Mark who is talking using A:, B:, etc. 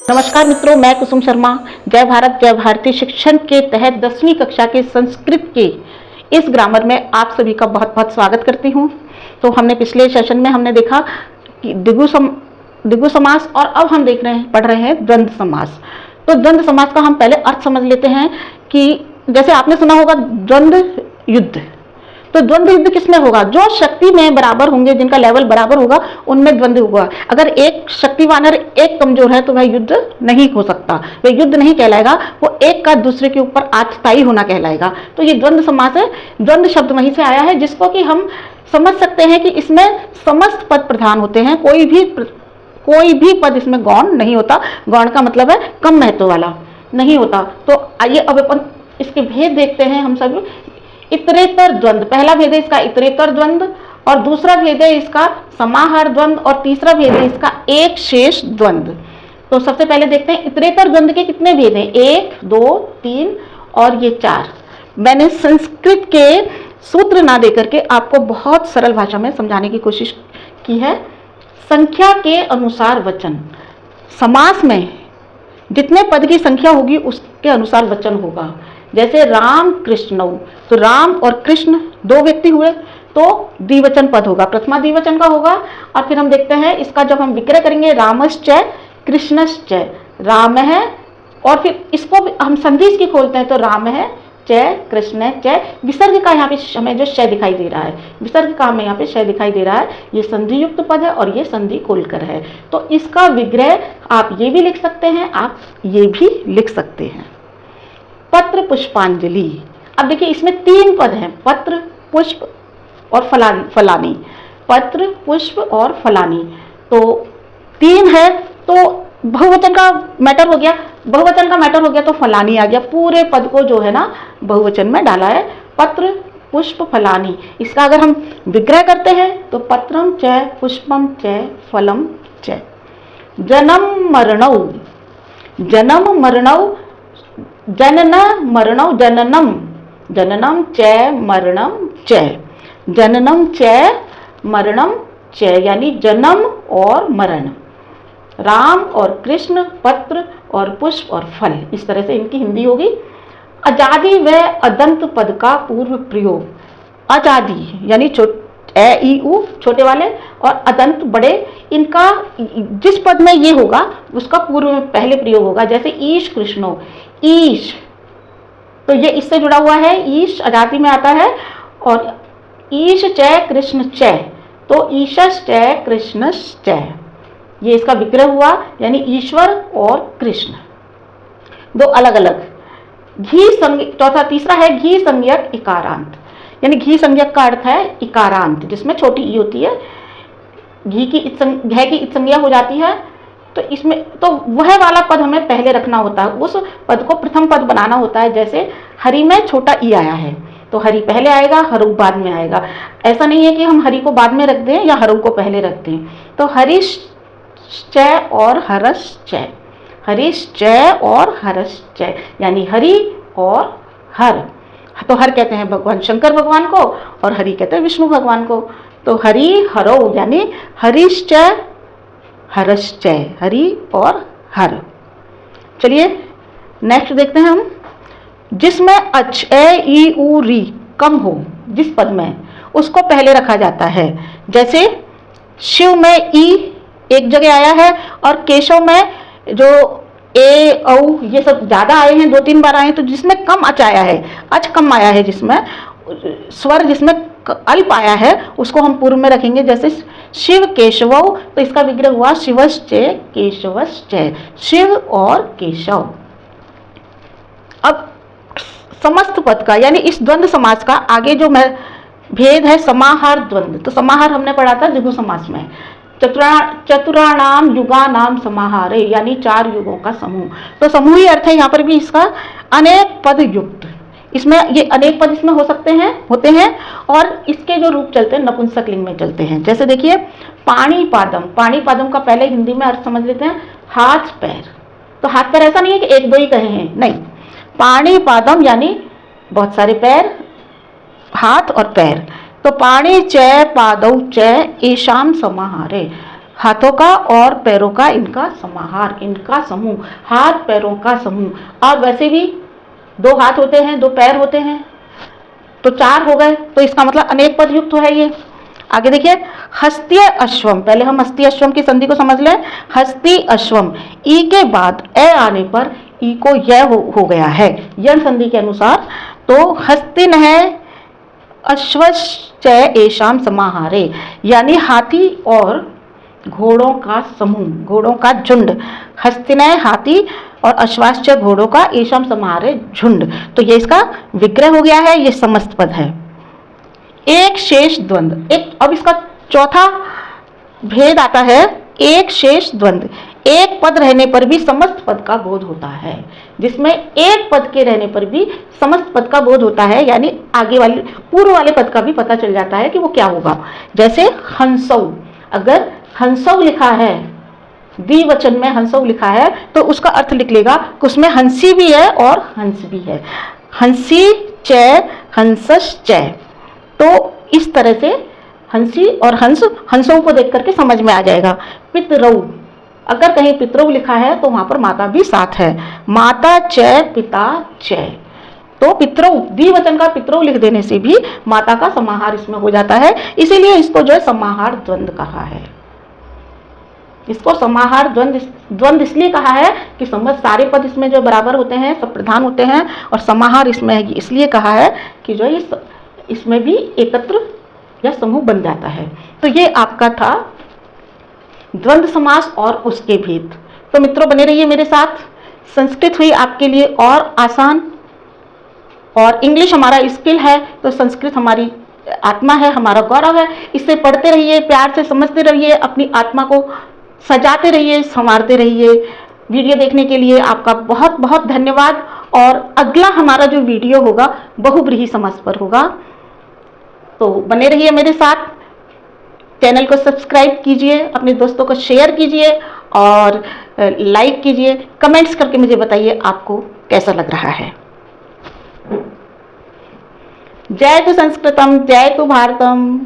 A: नमस्कार मित्रों, मैं कुसुम शर्मा जय भारत जय भारतीय शिक्षण के तहत 10वीं कक्षा के संस्कृत के इस ग्रामर में आप सभी का बहुत बहुत स्वागत करती हूँ। तो हमने पिछले सेशन में हमने देखा कि द्विगु समास और अब हम पढ़ रहे हैं द्वंद्व समास। तो द्वंद्व समास का हम पहले अर्थ समझ लेते हैं कि जैसे आपने सुना होगा द्वंद्व युद्ध। तो द्वंद्व युद्ध किसमें होगा? जो शक्ति में बराबर होंगे, जिनका लेवल बराबर होगा, उनमें द्वंद्व होगा। अगर एक शक्तिवान और एक कमजोर है तो वह युद्ध नहीं हो सकता, वह युद्ध नहीं कहलाएगा, वो एक का दूसरे के ऊपर आतताई होना कहलाएगा। तो ये द्वंद्व समास है। द्वंद्व शब्द वहीं से आया है, जिसको कि हम समझ सकते हैं कि इसमें समस्त पद प्रधान होते हैं, कोई भी पद इसमें गौण नहीं होता। गौण का मतलब है कम महत्व वाला, नहीं होता। तो आइए अब अपन इसके भेद देखते हैं। हम सब इतरेतर द्वंद्व, पहला भेद है इसका इतरेतर द्वंद्व, और दूसरा भेद है इसका समाहार द्वंद्व, और तीसरा भेद है इसका एक शेष द्वंद्व। तो सबसे पहले देखते हैं इतरेतर द्वंद्व के कितने भेद हैं। 1, 2, 3 और ये 4। मैंने संस्कृत के सूत्र ना देकर के आपको बहुत सरल भाषा में समझाने की कोशिश की है। संख्या के अनुसार वचन, समास में जितने पद की संख्या होगी उसके अनुसार वचन होगा। जैसे राम कृष्णौ, तो राम और कृष्ण दो व्यक्ति हुए तो द्विवचन पद होगा, प्रथमा द्विवचन का होगा। और फिर हम देखते हैं इसका जब हम विक्रय करेंगे, रामश्च कृष्णश्च, राम है, और फिर इसको हम संधि इसकी खोलते हैं तो राम है च कृष्ण च। विसर्ग का यहाँ पे हमें जो श दिखाई दे रहा है, विसर्ग का हमें यहाँ पे श दिखाई दे रहा है, ये संधि युक्त पद है और ये संधि खोलकर है। तो इसका विग्रह आप ये भी लिख सकते हैं, आप ये भी लिख सकते हैं। पत्र पुष्पांजलि। अब देखिए इसमें 3 पद हैं, पत्र पुष्प और फलानी। पत्र पुष्प और फलानी, तो 3 है, तो बहुवचन का मैटर हो गया। बहुवचन का मैटर हो गया तो फलानी आ गया। पूरे पद को जो है ना बहुवचन में डाला है, पत्र पुष्प फलानी। इसका अगर हम विग्रह करते हैं तो पत्रम च पुष्पम च फलम च। जन्म मरणौ, जन्म मरणौ, जनन मरणौ, जननम, जननम च मरणम च, जननम च मरणम च, यानी जन्म और मरण। राम और कृष्ण, पत्र और पुष्प और फल, इस तरह से इनकी हिंदी होगी। अजादि व अदंत पद का पूर्व प्रयोग। अजादि यानी ए ई उ छोटे वाले और अदंत बड़े, इनका जिस पद में ये होगा उसका पूर्व में पहले प्रयोग होगा। जैसे ईश कृष्णो, ईश, तो ये इससे जुड़ा हुआ है, ईश अजाति में आता है। और ईश च कृष्ण च, तो ईशश्च कृष्णश्च, ये इसका विग्रह हुआ, यानी ईश्वर और कृष्ण दो अलग अलग। घी संज्ञक, चौथा तीसरा है घी संज्ञक इकारांत, यानी घी संज्ञक का अर्थ है इकारांत, जिसमें छोटी ई होती है। घी की घ की संज्ञा हो जाती है, तो इसमें तो वह वाला पद हमें पहले रखना होता है, उस पद को प्रथम पद बनाना होता है। जैसे हरि में छोटा ई आया है तो हरि पहले आएगा, हरू बाद में आएगा। ऐसा नहीं है कि हम हरि को बाद में रख दें या हरू को पहले रख दें। तो हरिश्च और हरश्च, हरिश्च और हरश्च, यानी हरि और हर। तो हर कहते हैं भगवान शंकर भगवान को और हरि कहते हैं विष्णु भगवान को। तो हरि हरो, यानी हरिश्च हरश्च, हरि और हर। चलिए नेक्स्ट देखते हैं हम। जिसमें अच ए ई उ री कम हो, जिस पद में, उसको पहले रखा जाता है। जैसे शिव में ई एक जगह आया है और केशव में जो ए औ ये सब ज्यादा आए हैं, 2-3 बार आए हैं, तो जिसमें कम अच आया है, अच कम आया है, जिसमें स्वर जिसमें अल्प आया है, उसको हम पूर्व में रखेंगे। जैसे शिव केशवौ, तो इसका विग्रह हुआ शिवश्च केशवश्च, शिव और केशव। अब समस्त पद का, यानी इस द्वंद्व समास का आगे जो भेद है समाहार द्वंद्व। तो समाहार हमने पढ़ा था द्विगु समास में, चतुराणाम युगानाम समाहारे, यानी 4 युगों का समूह। तो समूह ही अर्थ है यहाँ पर भी इसका, अनेक पद युक्त। इसमें ये अनेक पद इसमें होते हैं और इसके जो रूप चलते हैं नपुंसक लिंग में चलते हैं। जैसे देखिए पाणी पादम, पाणी पादम का पहले हिंदी में अर्थ समझ लेते हैं, हाथ पैर। तो हाथ पैर ऐसा नहीं है कि 1-2 ही कहे हैं, नहीं, पाणी पादम यानी बहुत सारे पैर, हाथ और पैर। तो पाणी च पादौ च एषाम समाहारे, हाथों का और पैरों का इनका समाहार, इनका समूह, हाथ पैरों का समूह। और वैसे भी 2 हाथ होते हैं, 2 पैर होते हैं, तो 4 हो गए, तो इसका मतलब अनेक पद युक्त है ये। आगे देखिए, हस्तीय अश्वम, पहले हम हस्ती अश्वम की संधि को समझ लें। हस्ती अश्वम, ई के बाद ए आने पर ई को य हो गया है यन संधि के अनुसार। तो हस्तिन है अश्वश्च एषाम समाहारे, यानी हाथी और घोड़ों का समूह, घोड़ों का झुंड। हस्तिनय हाथी और अश्वाश्च घोड़ों का एषाम समाहारे झुंड। तो ये इसका विग्रह हो गया है, ये समस्त पद है। एक शेष द्वंद्व, एक अब इसका चौथा भेद आता है, एक शेष द्वंद्व। एक पद रहने पर भी समस्त पद का बोध होता है, जिसमें एक पद के रहने पर भी समस्त पद का बोध होता है, यानी आगे वाले पूर्व वाले पद का भी पता चल जाता है कि वो क्या होगा। जैसे हंसौ, अगर हंसौ लिखा है, द्विवचन में हंसौ लिखा है, तो उसका अर्थ लिख लेगा कि उसमें हंसी भी है और हंस भी है। हंसी च हंसश्च, तो इस तरह से हंसी और हंस, हंसों को देख करके समझ में आ जाएगा। पितरौ, अगर कहीं पितरौ लिखा है तो वहां पर माता भी साथ है, माता च पिता च। तो पितरौ, द्विवचन का पितरौ लिख देने से भी माता का समाहार इसमें हो जाता है, इसीलिए इसको जो है समाहार द्वंद्व कहा है। इसको समाहार द्वंद्व इसलिए कहा है कि समस्त सारे पद इसमें जो बराबर होते हैं, सब प्रधान होते हैं, और समाहार इसमें इसलिए कहा है कि जो इसमें भी एकत्र या समूह बन जाता है। तो ये आपका था द्वंद्व समास और उसके भेद। तो मित्रों बने रहिए मेरे साथ, संस्कृत हुई आपके लिए और आसान, और इंग्लिश हमारा स्किल है, तो संस्कृत हमारी आत्मा है, हमारा गौरव है। इसे पढ़ते रहिए, प्यार से समझते रहिए, अपनी आत्मा को सजाते रहिए, संवारते रहिए। वीडियो देखने के लिए आपका बहुत बहुत धन्यवाद। और अगला हमारा जो वीडियो होगा बहुब्रीहि समास पर होगा, तो बने रहिए मेरे साथ। चैनल को सब्सक्राइब कीजिए, अपने दोस्तों को शेयर कीजिए और लाइक कीजिए। कमेंट्स करके मुझे बताइए आपको कैसा लग रहा है। जय तु संस्कृतम, जय तु भारतम।